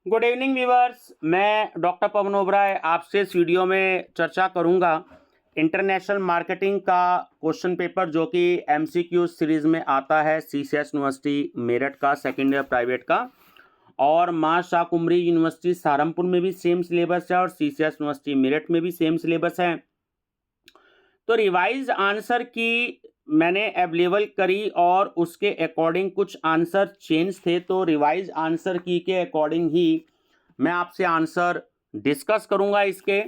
Good evening viewers. मैं doctor Pawan Oberoi आपसे इस वीडियो में चर्चा करूंगा इंटरनेशनल मार्केटिंग का क्वेश्चन पेपर जो कि एमसीक्यू सीरीज में आता है सीसीएस यूनिवर्सिटी मेरठ का सेकेंड ईयर प्राइवेट का, और मां शाकुंभरी यूनिवर्सिटी सहारनपुर में भी सेम सिलेबस है और सीसीएस यूनिवर्सिटी मेरठ में भी सेम सिलेबस है। तो रिवाइज आंसर की मैंने अवेलेबल करी और उसके अकॉर्डिंग कुछ आंसर चेंज थे, तो रिवाइज आंसर की के अकॉर्डिंग ही मैं आपसे आंसर डिस्कस करूंगा इसके।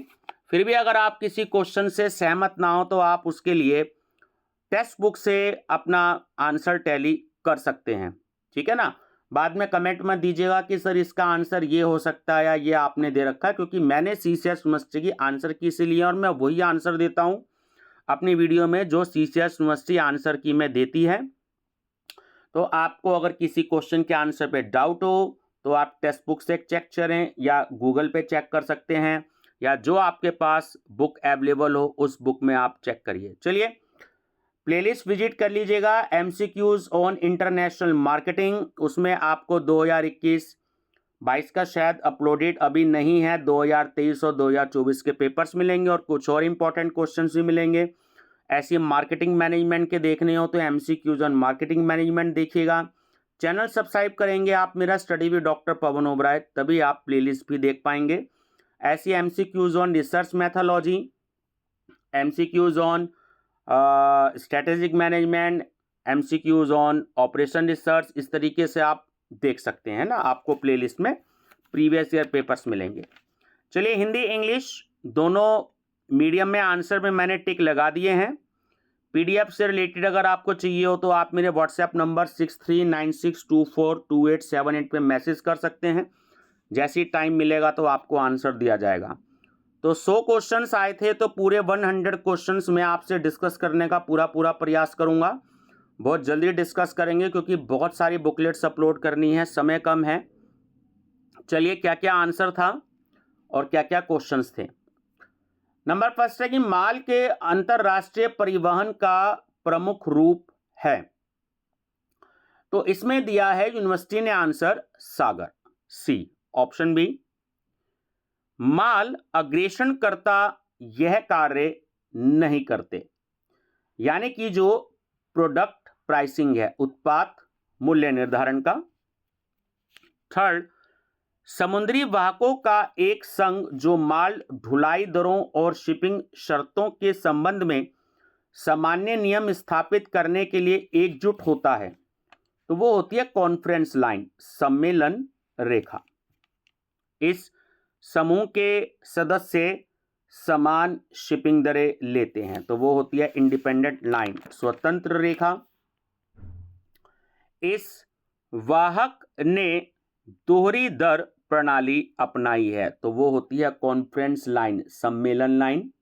फिर भी अगर आप किसी क्वेश्चन से सहमत ना हो तो आप उसके लिए टेक्स्ट बुक से अपना आंसर टैली कर सकते हैं, ठीक है ना। बाद में कमेंट मत दीजिएगा कि सर इसका आंसर ये हो सकता है या ये आपने दे रखा है, क्योंकि मैंने सीसीएस यूनिवर्सिटी की आंसर की से लिया और मैं वही आंसर देता हूं अपनी वीडियो में जो सीसीएस यूनिवर्सिटी आंसर की में देती है। तो आपको अगर किसी क्वेश्चन के आंसर पे डाउट हो तो आप टेक्स्ट बुक से चेक करें या गूगल पे चेक कर सकते हैं, या जो आपके पास बुक अवेलेबल हो उस बुक में आप चेक करिए। चलिए प्लेलिस्ट विजिट कर लीजिएगा एमसीक्यूज ऑन इंटरनेशनल मार्केटिंग, उसमें आपको 2021-22 का शायद अपलोडेड अभी नहीं है, 2023 और 2024 के पेपर्स मिलेंगे और कुछ और इंपॉर्टेंट क्वेश्चंस भी मिलेंगे। ऐसी मार्केटिंग मैनेजमेंट के देखने हो तो एमसीक्यूज ऑन मार्केटिंग मैनेजमेंट देखिएगा। चैनल सब्सक्राइब करेंगे आप मेरा study with doctor Pawan Oberoi, तभी आप प्लेलिस्ट भी देख पाएंगे। ऐसी MCQs on research methodology, MCQs on strategic management, MCQs on operation research, इस तरीके से आप देख सकते हैं ना, आपको प्लेलिस्ट में प्रीवियस ईयर पेपर्स मिलेंगे। चलिए हिंदी इंग्लिश दोनों मीडियम में आंसर में मैंने टिक लगा दिए हैं। पीडीएफ से रिलेटेड अगर आपको चाहिए हो तो आप मेरे व्हाट्सएप नंबर 6396242878 पे मैसेज कर सकते हैं। जैसे ही टाइम मिलेगा तो आपको आंसर दिया जाएगा। तो 100 क्वेश्चंस आए थे, तो पूरे 100 क्वेश्चंस मैं आपसे डिस्कस करने का पूरा प्रयास करूंगा। बहुत जल्दी डिस्कस करेंगे क्योंकि बहुत सारी बुकलेट्स अपलोड करनी है, समय कम है। चलिए क्या क्या आंसर था और क्या क्या क्वेश्चंस थे। नंबर फर्स्ट है कि माल के अंतरराष्ट्रीय परिवहन का प्रमुख रूप है, तो इसमें दिया है यूनिवर्सिटी ने आंसर सागर, सी ऑप्शन बी। माल अग्रेषणकर्ता यह कार्य नहीं करते, यानी कि जो प्रोडक्ट प्राइसिंग है, उत्पाद मूल्य निर्धारण का। थर्ड, समुद्री वाहकों का एक संघ जो माल ढुलाई दरों और शिपिंग शर्तों के संबंध में सामान्य नियम स्थापित करने के लिए एकजुट होता है, तो वो होती है कॉन्फ्रेंस लाइन, सम्मेलन रेखा। इस समूह के सदस्य समान शिपिंग दरें लेते हैं, तो वो होती है इंडिपेंडेंट लाइन, स्वतंत्र रेखा। इस वाहक ने दोहरी दर प्रणाली अपनाई है, तो वो होती है कॉन्फ्रेंस लाइन, सम्मेलन लाइन।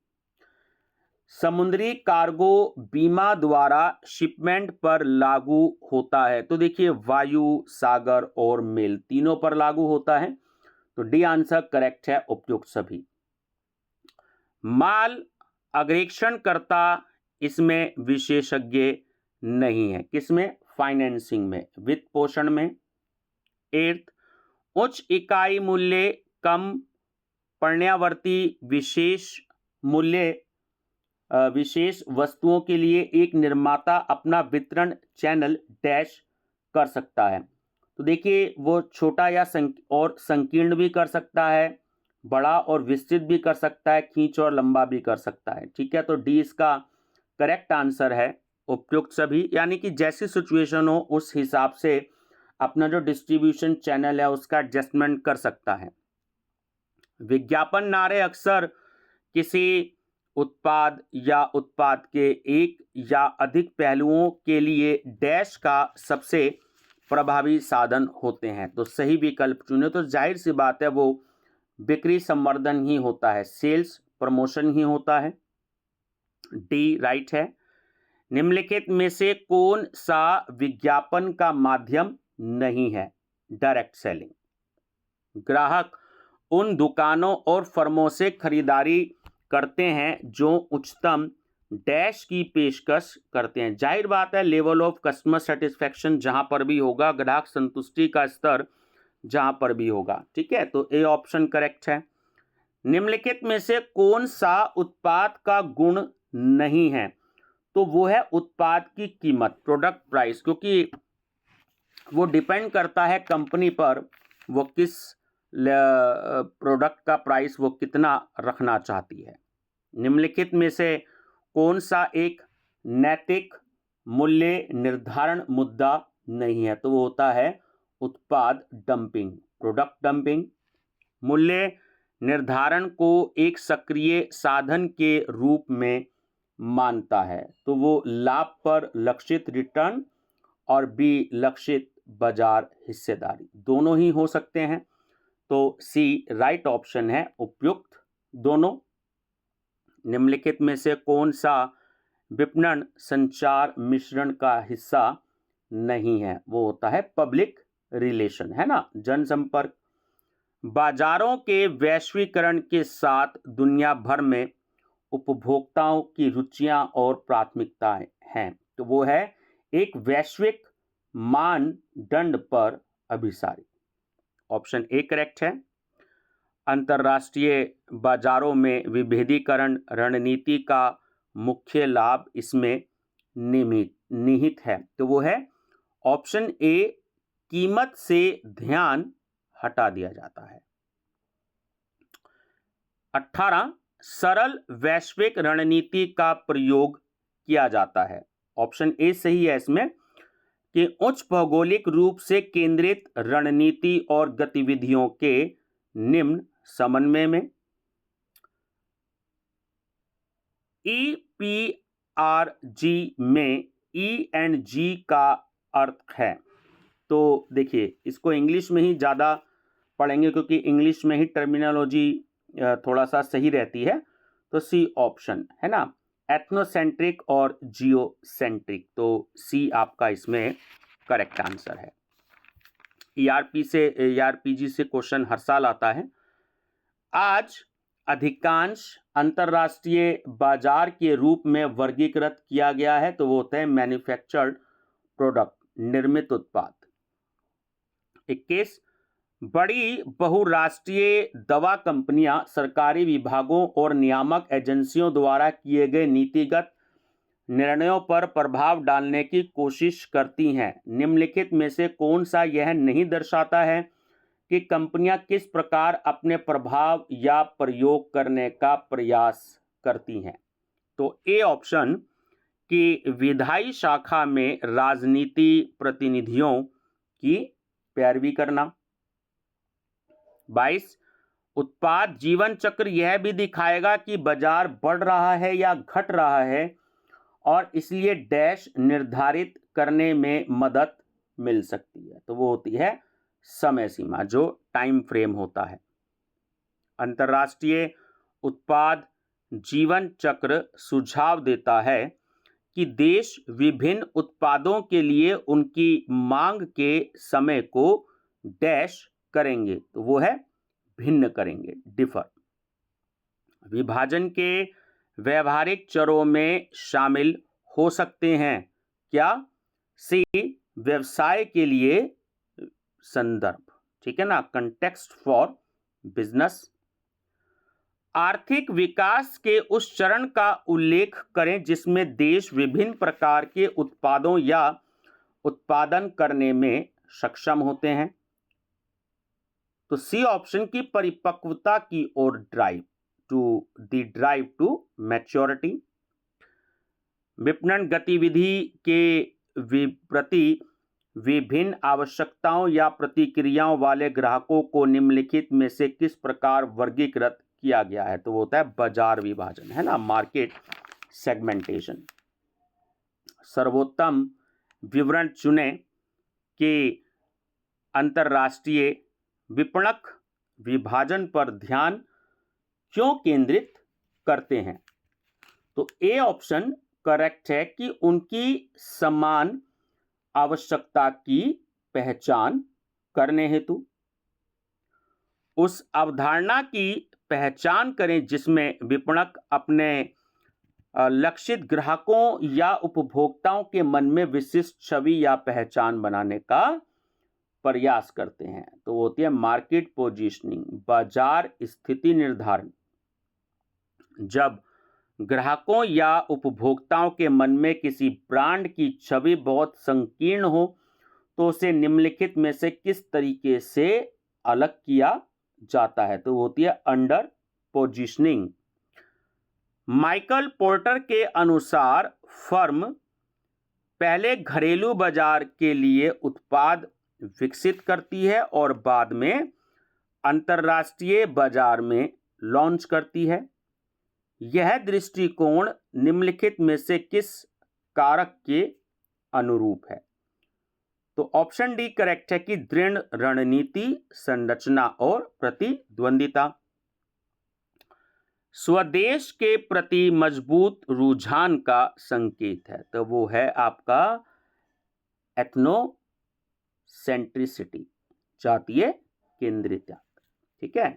समुद्री कार्गो बीमा द्वारा शिपमेंट पर लागू होता है, तो देखिए वायु, सागर और मेल तीनों पर लागू होता है, तो डी आंसर करेक्ट है, उपयुक्त सभी। माल अग्रेषण करता इसमें विशेषज्ञ नहीं है, किसमें? फाइनेंसिंग में, वित्त पोषण में। एर्थ, उच्च इकाई मूल्य कम पर्यायवर्ती विशेष मूल्य विशेष वस्तुओं के लिए एक निर्माता अपना वितरण चैनल डैश कर सकता है, तो देखिए वो छोटा या और संकीर्ण भी कर सकता है, बड़ा और विस्तृत भी कर सकता है, खींच और लंबा भी कर सकता है, ठीक है। तो डी इसका करेक्ट आंसर है, उपयुक्त सभी, यानी कि जैसी सिचुएशन हो उस हिसाब से अपना जो डिस्ट्रीब्यूशन चैनल है उसका एडजस्टमेंट कर सकता है। विज्ञापन नारे अक्सर किसी उत्पाद या उत्पाद के एक या अधिक पहलुओं के लिए डैश का सबसे प्रभावी साधन होते हैं, तो सही विकल्प चुने, तो जाहिर सी बात है वो बिक्री संवर्धन ही होता है, सेल्स प्रमोशन ही होता है, डी राइट है। निम्नलिखित में से कौन सा विज्ञापन का माध्यम नहीं है? Direct selling. ग्राहक उन दुकानों और फर्मों से खरीदारी करते हैं जो उच्चतम डैश की पेशकश करते हैं। जाहिर बात है लेवल ऑफ कस्टमर सेटिस्फेक्शन जहां पर भी होगा, ग्राहक संतुष्टि का स्तर जहां पर भी होगा। ठीक है, तो ए ऑप्शन करेक्ट है। निम्नलिखित में से कौन सा उत्पाद का गुण नहीं है? तो वो है उत्पाद की कीमत, प्रोडक्ट प्राइस, क्योंकि वो डिपेंड करता है कंपनी पर, वो किस प्रोडक्ट का प्राइस वो कितना रखना चाहती है। निम्नलिखित में से कौन सा एक नैतिक मूल्य निर्धारण मुद्दा नहीं है? तो वो होता है उत्पाद डंपिंग, प्रोडक्ट डंपिंग। मूल्य निर्धारण को एक सक्रिय साधन के रूप में मानता है, तो वो लाभ पर लक्षित रिटर्न और बी लक्षित बाजार हिस्सेदारी, दोनों ही हो सकते हैं। तो सी राइट ऑप्शन है, उपयुक्त दोनों। निम्नलिखित में से कौन सा विपणन संचार मिश्रण का हिस्सा नहीं है? वो होता है पब्लिक रिलेशन, है ना, जनसंपर्क। बाजारों के वैश्वीकरण के साथ दुनिया भर में उपभोक्ताओं की रुचियां और प्राथमिकताएं हैं, तो वो है एक वैश्विक मानदंड पर अभिसारी। ऑप्शन ए करेक्ट है। अंतर्राष्ट्रीय बाजारों में विभेदीकरण रणनीति का मुख्य लाभ इसमें निहित है, तो वो है ऑप्शन ए, कीमत से ध्यान हटा दिया जाता है। 18, सरल वैश्विक रणनीति का प्रयोग किया जाता है। ऑप्शन ए सही है इसमें कि उच्च भौगोलिक रूप से केंद्रित रणनीति और गतिविधियों के निम्न समन्वय में। EPRG में E एंड G का अर्थ है, तो देखिए इसको इंग्लिश में ही ज़्यादा पढ़ेंगे क्योंकि इंग्लिश में ही टर्मिनोलॉजी थोड़ा सा सही रहती है। तो सी ऑप्शन है ना, एथनोसेंट्रिक और जियोसेंट्रिक, तो सी आपका इसमें करेक्ट आंसर है। ERPG से क्वेश्चन हर साल आता है। आज अधिकांश अंतर्राष्ट्रीय बाजार के रूप में वर्गीकृत किया गया है, तो वो होते हैं मैन्युफैक्चर्ड प्रोडक्ट, निर्मित उत्पाद। 21, बड़ी बहुराष्ट्रीय दवा कंपनियां सरकारी विभागों और नियामक एजेंसियों द्वारा किए गए नीतिगत निर्णयों पर प्रभाव डालने की कोशिश करती हैं। निम्नलिखित में से कौन सा यह नहीं दर्शाता है कि कंपनियां किस प्रकार अपने प्रभाव या प्रयोग करने का प्रयास करती हैं? तो ए ऑप्शन कि विधायी शाखा में राजनीति प्रतिनिधियों की पैरवी करना। 22, उत्पाद जीवन चक्र यह भी दिखाएगा कि बाजार बढ़ रहा है या घट रहा है और इसलिए डैश निर्धारित करने में मदद मिल सकती है, तो वो होती है समय सीमा, जो टाइम फ्रेम होता है। अंतर्राष्ट्रीय उत्पाद जीवन चक्र सुझाव देता है कि देश विभिन्न उत्पादों के लिए उनकी मांग के समय को डैश करेंगे, तो वो है भिन्न करेंगे, डिफर। विभाजन के व्यवहारिक चरों में शामिल हो सकते हैं क्या? सी व्यवसाय के लिए संदर्भ, ठीक है ना, कंटेक्स्ट फॉर बिजनेस। आर्थिक विकास के उस चरण का उल्लेख करें जिसमें देश विभिन्न प्रकार के उत्पादों या उत्पादन करने में सक्षम होते हैं, तो सी ऑप्शन की परिपक्वता की ओर, ड्राइव टू मैच्योरिटी। विपणन गतिविधि के प्रति विभिन्न आवश्यकताओं या प्रतिक्रियाओं वाले ग्राहकों को निम्नलिखित में से किस प्रकार वर्गीकृत किया गया है? तो वो होता है बाजार विभाजन, है ना, मार्केट सेगमेंटेशन। सर्वोत्तम विवरण चुनें कि अंतर्राष्ट्रीय विपणक विभाजन पर ध्यान क्यों केंद्रित करते हैं? तो ए ऑप्शन करेक्ट है कि उनकी समान आवश्यकता की पहचान करने हेतु, उस अवधारणा की पहचान करें जिसमें विपणक अपने लक्षित ग्राहकों या उपभोक्ताओं के मन में विशिष्ट छवि या पहचान बनाने का प्रयास करते हैं, तो वो होती है मार्केट पोजीशनिंग, बाजार स्थिति निर्धारण। जब ग्राहकों या उपभोक्ताओं के मन में किसी ब्रांड की छवि बहुत संकीर्ण हो तो उसे निम्नलिखित में से किस तरीके से अलग किया जाता है, तो होती है अंडर पोजीशनिंग। माइकल पोर्टर के अनुसार फर्म पहले घरेलू बाजार के लिए उत्पाद विकसित करती है और बाद में अंतर्राष्ट्रीय बाजार में लॉन्च करती है। यह दृष्टिकोण निम्नलिखित में से किस कारक के अनुरूप है, तो ऑप्शन डी करेक्ट है कि दृढ़ रणनीति, संरचना और प्रतिद्वंदिता। स्वदेश के प्रति मजबूत रुझान का संकेत है, तो वो है आपका एथनोसेंट्रिसिटी, जातीय केंद्रितता। ठीक है,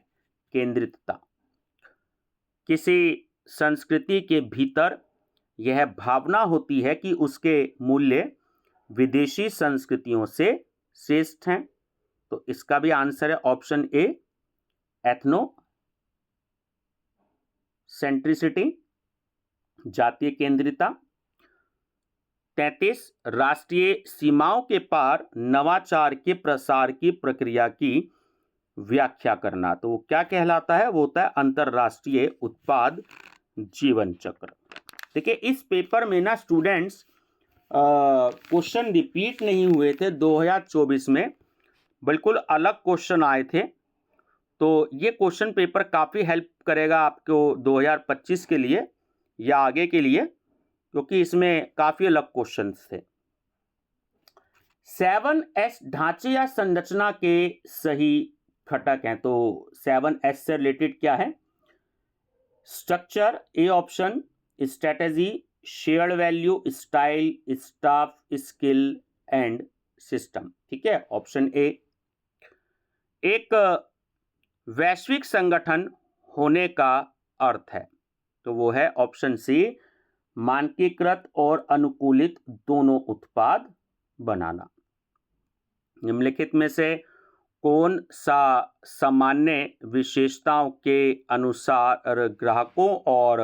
केंद्रितता। किसी संस्कृति के भीतर यह भावना होती है कि उसके मूल्य विदेशी संस्कृतियों से श्रेष्ठ हैं, तो इसका भी आंसर है ऑप्शन ए, एथनोसेंट्रिसिटी, जातीय केंद्रितता। 33 राष्ट्रीय सीमाओं के पार नवाचार के प्रसार की प्रक्रिया की व्याख्या करना, तो वो क्या कहलाता है, वो होता है अंतरराष्ट्रीय उत्पाद जीवन चक्र। देखिए इस पेपर में ना स्टूडेंट्स क्वेश्चन रिपीट नहीं हुए थे, 2024 में बिल्कुल अलग क्वेश्चन आए थे, तो ये क्वेश्चन पेपर काफ़ी हेल्प करेगा आपको 2025 के लिए या आगे के लिए, क्योंकि इसमें काफ़ी अलग क्वेश्चंस थे। 7S ढांचे या संरचना के सही घटक हैं, तो 7S से रिलेटेड क्या है, structure A option, strategy, shared value, style, staff, skill and system. ठीक है, ऑप्शन ए। एक वैश्विक संगठन होने का अर्थ है, तो वो है ऑप्शन सी, मानकीकृत और अनुकूलित दोनों उत्पाद बनाना। निम्नलिखित में से कौन सा सामान्य विशेषताओं के अनुसार ग्राहकों और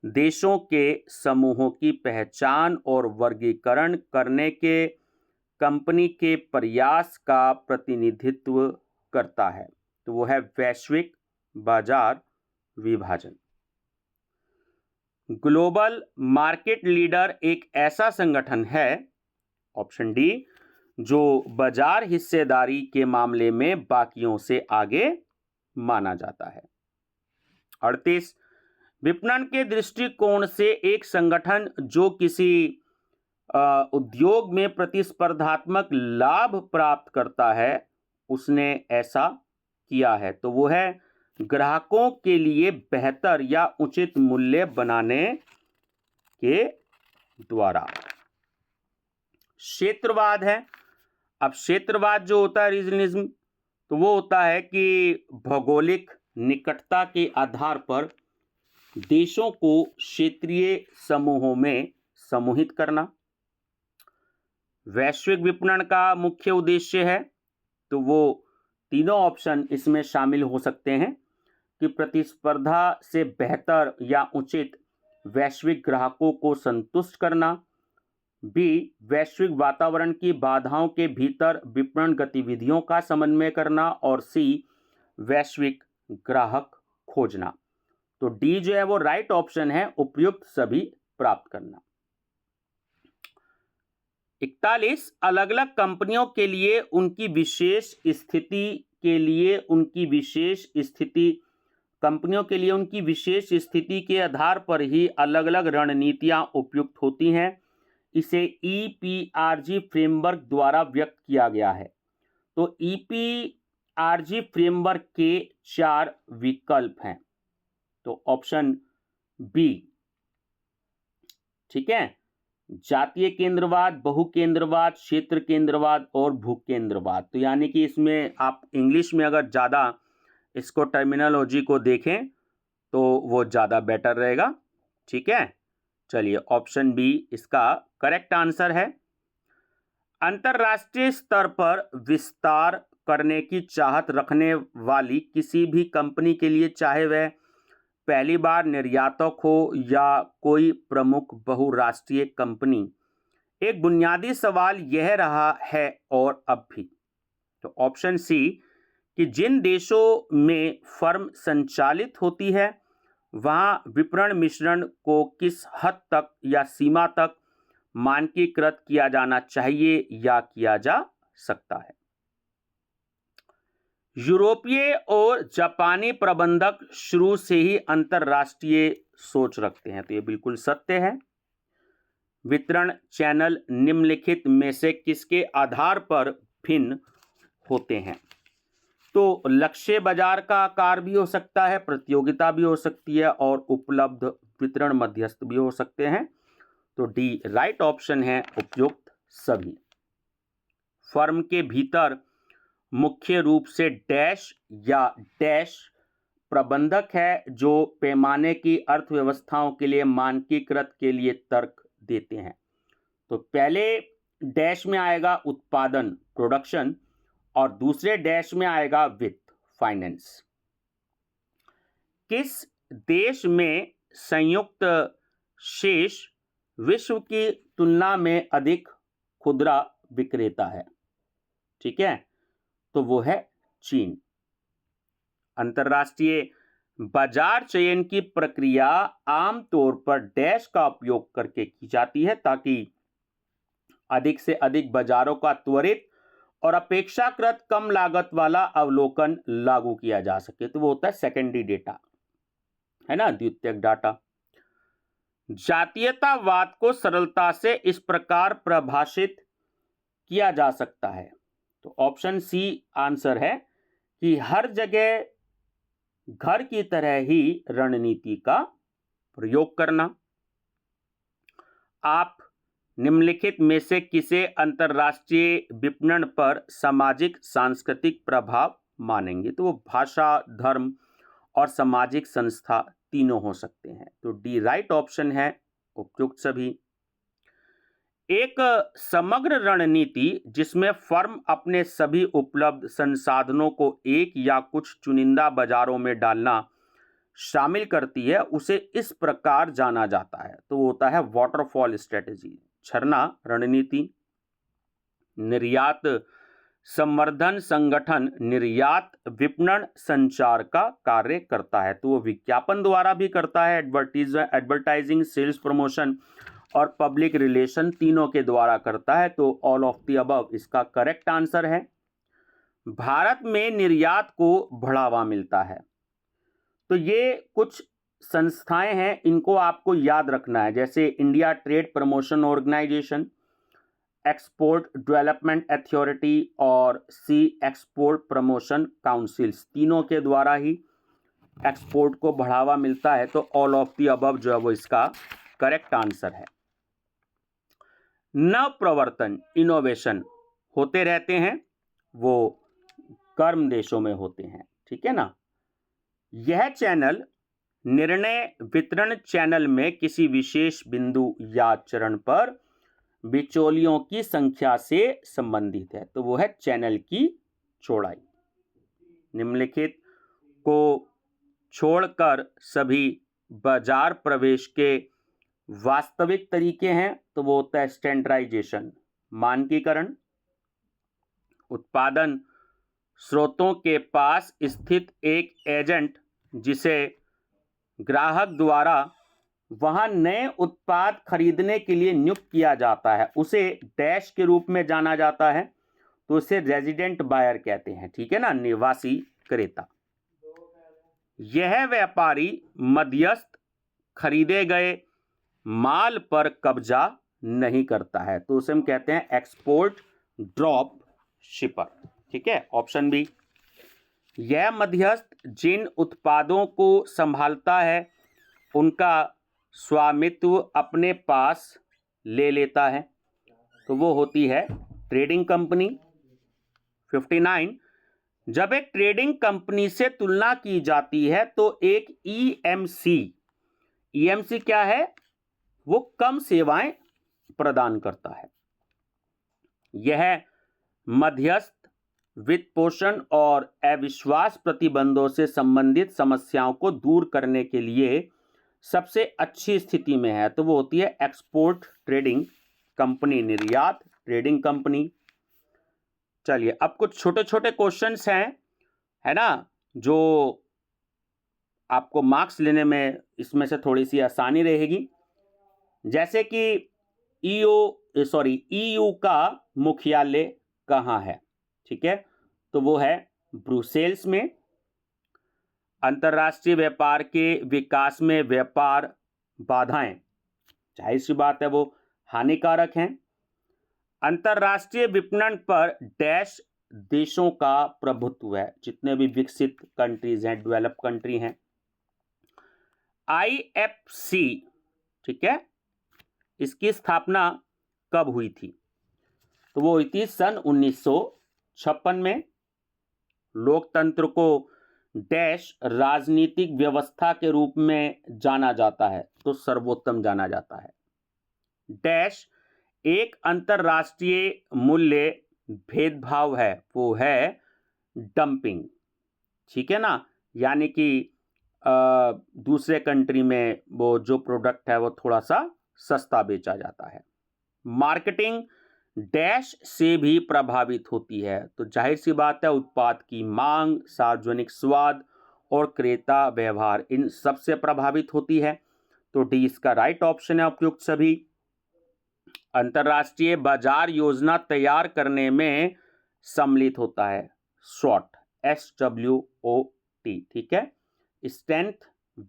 देशों के समूहों की पहचान और वर्गीकरण करने के कंपनी के प्रयास का प्रतिनिधित्व करता है, तो वो है वैश्विक बाजार विभाजन। ग्लोबल मार्केट लीडर एक ऐसा संगठन है, ऑप्शन डी, जो बाजार हिस्सेदारी के मामले में बाकियों से आगे माना जाता है। 38 विपणन के दृष्टिकोण से एक संगठन जो किसी उद्योग में प्रतिस्पर्धात्मक लाभ प्राप्त करता है उसने ऐसा किया है, तो वो है ग्राहकों के लिए बेहतर या उचित मूल्य बनाने के द्वारा। क्षेत्रवाद है। अब क्षेत्रवाद जो होता है रीजनलिज्म, तो वो होता है कि भौगोलिक निकटता के आधार पर देशों को क्षेत्रीय समूहों में समूहित करना। वैश्विक विपणन का मुख्य उद्देश्य है, तो वो तीनों ऑप्शन इसमें शामिल हो सकते हैं कि प्रतिस्पर्धा से बेहतर या उचित वैश्विक ग्राहकों को संतुष्ट करना, बी वैश्विक वातावरण की बाधाओं के भीतर विपणन गतिविधियों का समन्वय करना, और सी वैश्विक ग्राहक खोजना। तो डी जो है वो राइट ऑप्शन है, उपयुक्त सभी प्राप्त करना। 41 अलग अलग कंपनियों के लिए उनकी विशेष स्थिति के आधार पर ही अलग अलग रणनीतियां उपयुक्त होती हैं। इसे EPRG फ्रेमवर्क द्वारा व्यक्त किया गया है। तो EPRG फ्रेमवर्क के 4 विकल्प हैं, तो ऑप्शन बी। ठीक है, जातीय केंद्रवाद, बहुकेंद्रवाद, क्षेत्र केंद्रवाद और भूकेंद्रवाद। तो यानी कि इसमें आप इंग्लिश में अगर ज़्यादा इसको टर्मिनोलॉजी को देखें तो वो ज़्यादा बेटर रहेगा। ठीक है, चलिए ऑप्शन बी इसका करेक्ट आंसर है। अंतर्राष्ट्रीय स्तर पर विस्तार करने की चाहत रखने वाली किसी भी कंपनी के लिए, चाहे वह पहली बार निर्यातक हो या कोई प्रमुख बहुराष्ट्रीय कंपनी, एक बुनियादी सवाल यह रहा है और अब भी। तो ऑप्शन सी कि जिन देशों में फर्म संचालित होती है वहां विपणन मिश्रण को किस हद तक या सीमा तक मानकीकृत किया जाना चाहिए या किया जा सकता है। यूरोपीय और जापानी प्रबंधक शुरू से ही अंतरराष्ट्रीय सोच रखते हैं, तो ये बिल्कुल सत्य है। वितरण चैनल निम्नलिखित में से किसके आधार पर भिन्न होते हैं? तो लक्ष्य बाजार का आकार भी हो सकता है, प्रतियोगिता भी हो सकती है और उपलब्ध वितरण मध्यस्थ भी हो सकते हैं। तो डी राइट ऑप्शन है, उपयुक्त सभी। फर्म के भीतर मुख्य रूप से डैश या डैश प्रबंधक है जो पैमाने की अर्थव्यवस्थाओं के लिए मानकीकृत के लिए तर्क देते हैं। तो पहले डैश में आएगा उत्पादन प्रोडक्शन और दूसरे डैश में आएगा वित्त फाइनेंस। किस देश में संयुक्त शेष विश्व की तुलना में अधिक खुदरा विक्रेता है? ठीक है, तो वो है चीन। अंतरराष्ट्रीय बाजार चयन की प्रक्रिया आमतौर पर डैश का उपयोग करके की जाती है ताकि अधिक से अधिक बाजारों का त्वरित और अपेक्षाकृत कम लागत वाला अवलोकन लागू किया जा सके। तो वो होता है सेकेंडरी डेटा, है ना, द्वितीयक डाटा। जातीयतावाद को सरलता से इस प्रकार परिभाषित किया जा सकता है। तो ऑप्शन सी आंसर है कि हर जगह घर की तरह ही रणनीति का प्रयोग करना। आप निम्नलिखित में से किसे अंतरराष्ट्रीय विपणन पर सामाजिक सांस्कृतिक प्रभाव मानेंगे? तो वो भाषा, धर्म और सामाजिक संस्था तीनों हो सकते हैं। तो डी राइट ऑप्शन है, उपयुक्त सभी। एक समग्र रणनीति जिसमें फर्म अपने सभी उपलब्ध संसाधनों को एक या कुछ चुनिंदा बाजारों में डालना शामिल करती है उसे इस प्रकार जाना जाता है। तो वो होता है वाटरफॉल स्ट्रेटेजी, झरना रणनीति। निर्यात संवर्धन संगठन निर्यात विपणन संचार का कार्य करता है। तो वो विज्ञापन द्वारा भी करता है, एडवर्टाइजिंग, सेल्स प्रमोशन और पब्लिक रिलेशन तीनों के द्वारा करता है। तो ऑल ऑफ द अबव इसका करेक्ट आंसर है। भारत में निर्यात को बढ़ावा मिलता है। तो ये कुछ संस्थाएं हैं, इनको आपको याद रखना है, जैसे India trade promotion organisation, export development authority और सी एक्सपोर्ट प्रमोशन काउंसिल्स, तीनों के द्वारा ही एक्सपोर्ट को बढ़ावा मिलता है। तो ऑल ऑफ द अबव जो है वो इसका करेक्ट आंसर है। नव प्रवर्तन इनोवेशन होते रहते हैं, वो कर्म देशों में होते हैं, ठीक है ना। यह चैनल निर्णय वितरण चैनल में किसी विशेष बिंदु या चरण पर बिचौलियों की संख्या से संबंधित है। तो वो है चैनल की चौड़ाई। निम्नलिखित को छोड़कर सभी बाजार प्रवेश के वास्तविक तरीके हैं। तो वो होता है स्टैंडर्डाइजेशन, मानकीकरण, उत्पादन स्रोतों के पास स्थित एक एजेंट जिसे ग्राहक द्वारा वहां नए उत्पाद खरीदने के लिए नियुक्त किया जाता है उसे डैश के रूप में जाना जाता है। तो उसे रेजिडेंट बायर कहते हैं, ठीक है ना, निवासी क्रेता। यह व्यापारी मध्यस्थ खरीदे गए माल पर कब्जा नहीं करता है, तो उसे हम कहते हैं एक्सपोर्ट ड्रॉप शिपर, ठीक है, ऑप्शन बी। यह मध्यस्थ जिन उत्पादों को संभालता है उनका स्वामित्व अपने पास ले लेता है, तो वो होती है ट्रेडिंग कंपनी। 59, जब एक ट्रेडिंग कंपनी से तुलना की जाती है तो एक ईएमसी क्या है? वो कम सेवाएं प्रदान करता है। यह मध्यस्थ, वित्त पोषण और अविश्वास प्रतिबंधों से संबंधित समस्याओं को दूर करने के लिए सबसे अच्छी स्थिति में है। तो वो होती है एक्सपोर्ट ट्रेडिंग कंपनी, निर्यात ट्रेडिंग कंपनी। चलिए, अब कुछ छोटे छोटे क्वेश्चंस हैं, है ना, जो आपको मार्क्स लेने में इसमें से थोड़ी सी आसानी रहेगी। जैसे कि ईयू का मुख्यालय कहाँ है? ठीक है, तो वो है ब्रुसेल्स में। अंतर्राष्ट्रीय व्यापार के विकास में व्यापार बाधाएं, जाहिर सी बात है वो हानिकारक हैं। अंतर्राष्ट्रीय विपणन पर डैश देशों का प्रभुत्व है, जितने भी विकसित कंट्रीज हैं, डेवलप कंट्री हैं। आईएफसी, ठीक है, इसकी स्थापना कब हुई थी? तो वो हुई थी सन 1956 में। लोकतंत्र को डैश राजनीतिक व्यवस्था के रूप में जाना जाता है, तो सर्वोत्तम जाना जाता है। डैश एक अंतरराष्ट्रीय मूल्य भेदभाव है, वो है डंपिंग। ठीक है ना, यानी कि दूसरे कंट्री में वो जो प्रोडक्ट है वो थोड़ा सा सस्ता बेचा जाता है। मार्केटिंग डैश से भी प्रभावित होती है, तो जाहिर सी बात है उत्पाद की मांग, सार्वजनिक स्वाद और क्रेता व्यवहार, इन सबसे प्रभावित होती है। तो डी इसका राइट ऑप्शन है उपयुक्त सभी। अंतरराष्ट्रीय बाजार योजना तैयार करने में सम्मिलित होता है SWOT, SWOT, ठीक है, स्ट्रेंथ,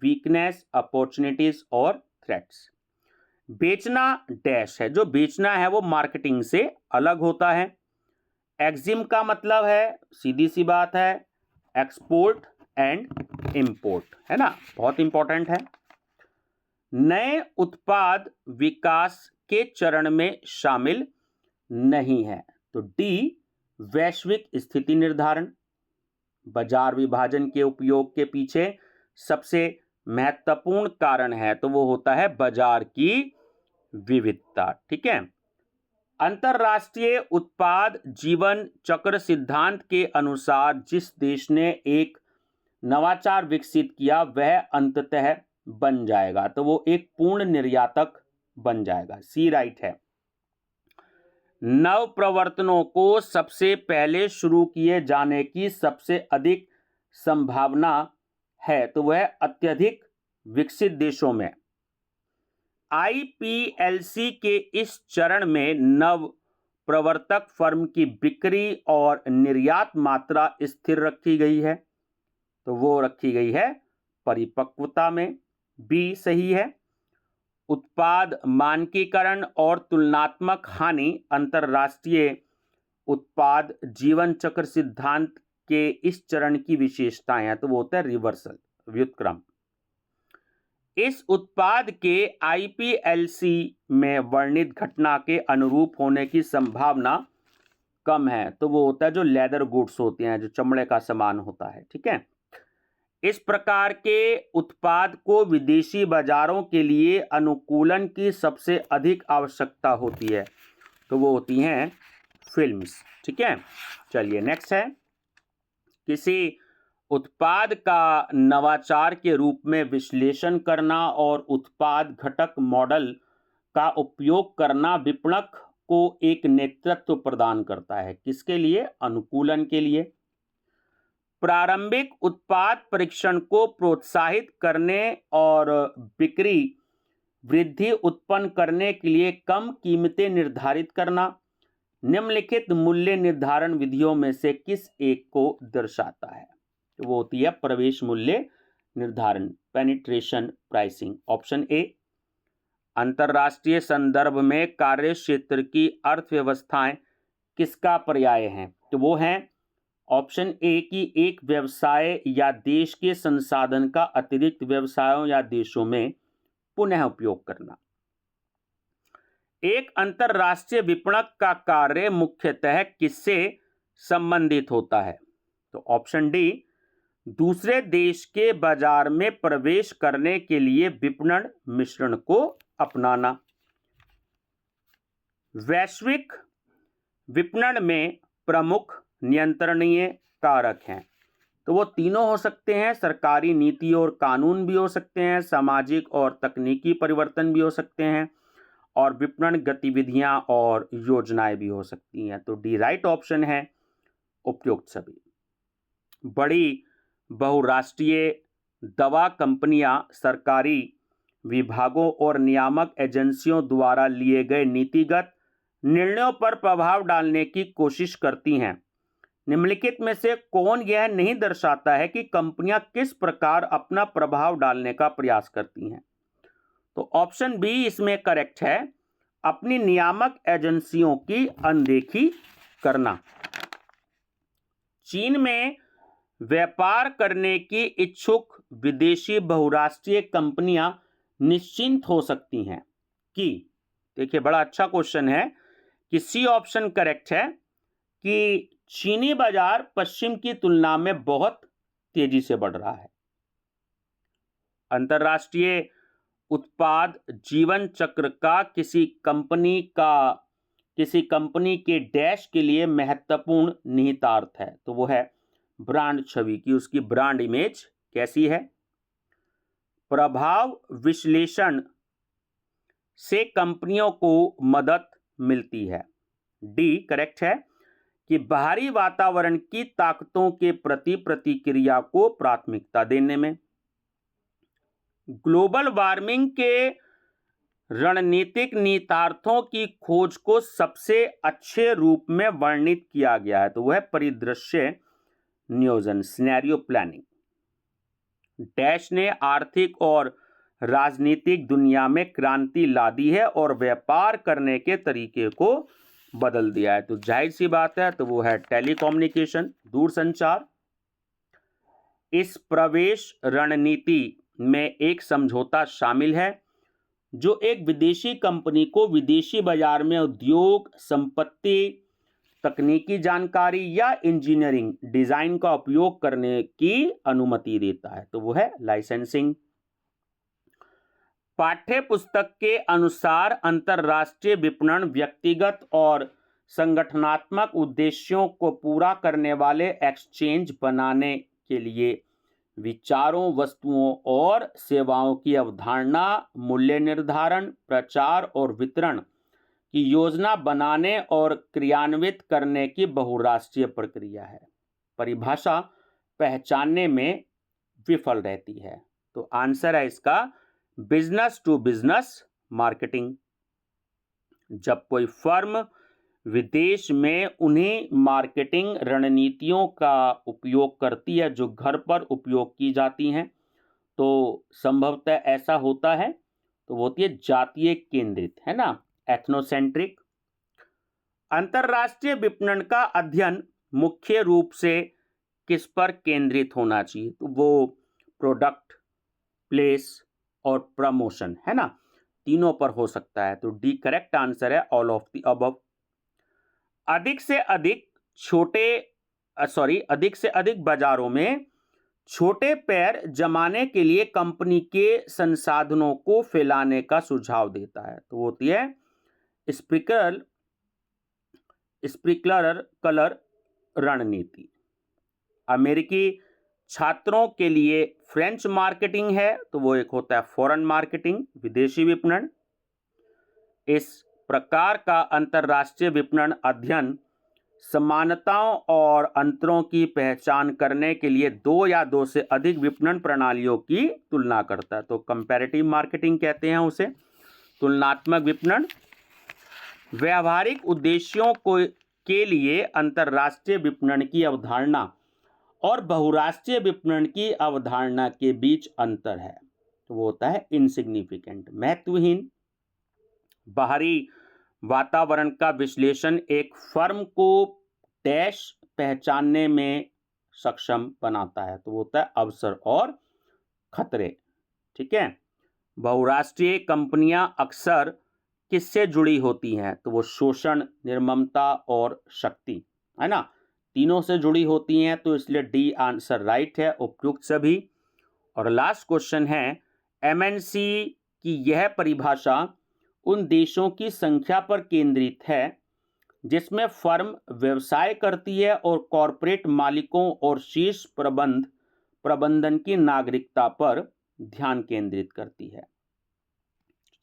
वीकनेस, अपॉर्चुनिटीज और थ्रेट्स। बेचना डैश है, जो बेचना है वो मार्केटिंग से अलग होता है। एक्जिम का मतलब है, सीधी सी बात है, एक्सपोर्ट एंड इंपोर्ट, है ना, बहुत इंपॉर्टेंट है। नए उत्पाद विकास के चरण में शामिल नहीं है, तो डी वैश्विक स्थिति निर्धारण। बाजार विभाजन के उपयोग के पीछे सबसे महत्वपूर्ण कारण है, तो वो होता है बाजार की विविधता। ठीक है, अंतरराष्ट्रीय उत्पाद जीवन चक्र सिद्धांत के अनुसार जिस देश ने एक नवाचार विकसित किया वह अंततः बन जाएगा, तो वो एक पूर्ण निर्यातक बन जाएगा। सी राइट है। नव प्रवर्तनों को सबसे पहले शुरू किए जाने की सबसे अधिक संभावना है, तो वह अत्यधिक विकसित देशों में। आईपीएलसी के इस चरण में नव प्रवर्तक फर्म की बिक्री और निर्यात मात्रा स्थिर रखी गई है, तो वो रखी गई है परिपक्वता में। बी सही है। उत्पाद मानकीकरण और तुलनात्मक हानि अंतरराष्ट्रीय उत्पाद जीवन चक्र सिद्धांत के इस चरण की विशेषताएं हैं, तो वो होता है रिवर्सल, व्युत्क्रम। इस उत्पाद के आईपीएलसी में वर्णित घटना के अनुरूप होने की संभावना कम है, तो वो होता है जो लेदर गुड्स होते हैं, जो चमड़े का सामान होता है। ठीक है, इस प्रकार के उत्पाद को विदेशी बाजारों के लिए अनुकूलन की सबसे अधिक आवश्यकता होती है, तो वो होती हैं फिल्म्स। ठीक है, चलिए नेक्स्ट है, किसी उत्पाद का नवाचार के रूप में विश्लेषण करना और उत्पाद घटक मॉडल का उपयोग करना विपणक को एक नेतृत्व प्रदान करता है। किसके लिए? अनुकूलन के लिए। प्रारंभिक उत्पाद परीक्षण को प्रोत्साहित करने और बिक्री वृद्धि उत्पन्न करने के लिए कम कीमतें निर्धारित करना निम्नलिखित मूल्य निर्धारण विधियों में से किस एक को दर्शाता है? वो होती है प्रवेश मूल्य निर्धारण, पेनिट्रेशन प्राइसिंग। Option A. अंतरराष्ट्रीय संदर्भ में कार्य क्षेत्र की अर्थव्यवस्थाएं किसका पर्याय हैं? तो वो हैं ऑप्शन ए कि एक व्यवसाय या देश के संसाधन का अतिरिक्त व्यवसायों या देशों में पुनः उपयोग करना। एक अंतरराष्ट्रीय विपणक का कार्य मुख्यतः किससे संबंधित होता है? तो ऑप्शन डी, दूसरे देश के बाजार में प्रवेश करने के लिए विपणन मिश्रण को अपनाना। वैश्विक विपणन में प्रमुख नियंत्रणीय कारक हैं? तो वो तीनों हो सकते हैं, सरकारी नीति और कानून भी हो सकते हैं, सामाजिक और तकनीकी परिवर्तन भी हो सकते हैं, और विपणन गतिविधियां और योजनाएं भी हो सकती हैं। तो डी राइट ऑप्शन है उपयुक्त सभी। बड़ी बहुराष्ट्रीय दवा कंपनियां सरकारी विभागों और नियामक एजेंसियों द्वारा लिए गए नीतिगत निर्णयों पर प्रभाव डालने की कोशिश करती हैं। निम्नलिखित में से कौन यह नहीं दर्शाता है कि कंपनियां किस प्रकार अपना प्रभाव डालने का प्रयास करती हैं? तो ऑप्शन बी इसमें करेक्ट है, अपनी नियामक एजेंसियों की अनदेखी करना। चीन में व्यापार करने की इच्छुक विदेशी बहुराष्ट्रीय कंपनियां निश्चिंत हो सकती हैं कि, देखिए बड़ा अच्छा क्वेश्चन है, कि सी ऑप्शन करेक्ट है कि चीनी बाजार पश्चिम की तुलना में बहुत तेजी से बढ़ रहा है। अंतर्राष्ट्रीय उत्पाद जीवन चक्र का किसी कंपनी के डैश के लिए महत्वपूर्ण निहितार्थ है, तो वो है ब्रांड छवि की उसकी ब्रांड इमेज कैसी है। प्रभाव विश्लेषण से कंपनियों को मदद मिलती है। डी करेक्ट है कि बाहरी वातावरण की ताकतों के प्रति प्रतिक्रिया को प्राथमिकता देने में। ग्लोबल वार्मिंग के रणनीतिक निहितार्थों की खोज को सबसे अच्छे रूप में वर्णित किया गया है, तो वह परिदृश्य नियोजन सिनेरियो प्लानिंग। डैश ने आर्थिक और राजनीतिक दुनिया में क्रांति ला दी है और व्यापार करने के तरीके को बदल दिया है, तो जाहिर सी बात है, तो वो है टेलीकम्युनिकेशन, दूरसंचार। इस प्रवेश रणनीति में एक समझौता शामिल है जो एक विदेशी कंपनी को विदेशी बाजार में उद्योग, संपत्ति, तकनीकी जानकारी या इंजीनियरिंग डिजाइन का उपयोग करने की अनुमति देता है, तो वो है लाइसेंसिंग। पाठ्य पुस्तक के अनुसार अंतरराष्ट्रीय विपणन व्यक्तिगत और संगठनात्मक उद्देश्यों को पूरा करने वाले एक्सचेंज बनाने के लिए विचारों, वस्तुओं और सेवाओं की अवधारणा, मूल्य निर्धारण, प्रचार और वितरण की योजना बनाने और क्रियान्वित करने की बहुराष्ट्रीय प्रक्रिया है। परिभाषा पहचानने में विफल रहती है, तो आंसर है इसका बिजनेस टू बिजनेस मार्केटिंग। जब कोई फर्म विदेश में उन्हीं मार्केटिंग रणनीतियों का उपयोग करती है जो घर पर उपयोग की जाती हैं, तो संभवतः ऐसा होता है, तो वो होती है जातीय केंद्रित, है ना, एथनोसेंट्रिक। अंतरराष्ट्रीय विपणन का अध्ययन मुख्य रूप से किस पर केंद्रित होना चाहिए? तो वो प्रोडक्ट, प्लेस और प्रमोशन, है ना, तीनों पर हो सकता है, तो डी करेक्ट आंसर है ऑल ऑफ द अबव। अधिक से अधिक बाजारों में छोटे पैर जमाने के लिए कंपनी के संसाधनों को फैलाने का सुझाव देता है, तो वो होती है स्प्रिंकलर कलर रणनीति। अमेरिकी छात्रों के लिए फ्रेंच मार्केटिंग है, तो वो एक होता है फॉरेन मार्केटिंग, विदेशी विपणन। इस प्रकार का अंतरराष्ट्रीय विपणन अध्ययन समानताओं और अंतरों की पहचान करने के लिए दो या दो से अधिक विपणन प्रणालियों की तुलना करता है, तो कंपैरेटिव मार्केटिंग कहते हैं उसे, तुलनात्मक विपणन। व्यावहारिक उद्देश्यों के लिए अंतरराष्ट्रीय विपणन की अवधारणा और बहुराष्ट्रीय विपणन की अवधारणा के बीच अंतर है, तो वो होता है इनसिग्निफिकेंट, महत्वहीन। बाहरी वातावरण का विश्लेषण एक फर्म को डैश पहचानने में सक्षम बनाता है, तो वो होता है अवसर और खतरे, ठीक है। बहुराष्ट्रीय कंपनियां अक्सर किससे जुड़ी होती हैं? तो वो शोषण, निर्ममता और शक्ति, है ना, तीनों से जुड़ी होती हैं, तो इसलिए डी आंसर राइट है, उपयुक्त सभी। और लास्ट क्वेश्चन है, एमएनसी की यह परिभाषा उन देशों की संख्या पर केंद्रित है जिसमें फर्म व्यवसाय करती है और कॉरपोरेट मालिकों और शीर्ष प्रबंधन की नागरिकता पर ध्यान केंद्रित करती है।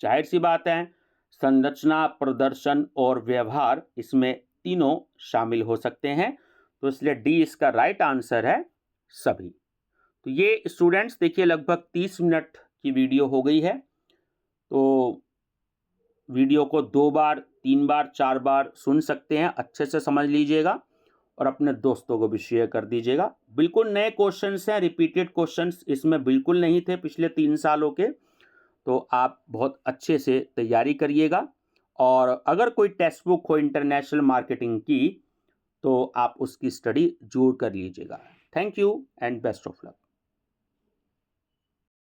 जाहिर सी बात है, संरचना, प्रदर्शन और व्यवहार इसमें तीनों शामिल हो सकते हैं, तो इसलिए डी इसका राइट आंसर है, सभी। तो ये स्टूडेंट्स देखिए लगभग 30 मिनट की वीडियो हो गई है, तो वीडियो को 2 बार, 3 बार, 4 बार सुन सकते हैं, अच्छे से समझ लीजिएगा और अपने दोस्तों को भी शेयर कर दीजिएगा। बिल्कुल नए क्वेश्चंस हैं, रिपीटेड क्वेश्चंस इसमें बिल्कुल नहीं थे पिछले 3 सालों के, तो आप बहुत अच्छे से तैयारी करिएगा। और अगर कोई टेक्स्ट बुक हो इंटरनेशनल मार्केटिंग की, तो आप उसकी स्टडी जरूर कर लीजिएगा। Thank you and best of luck.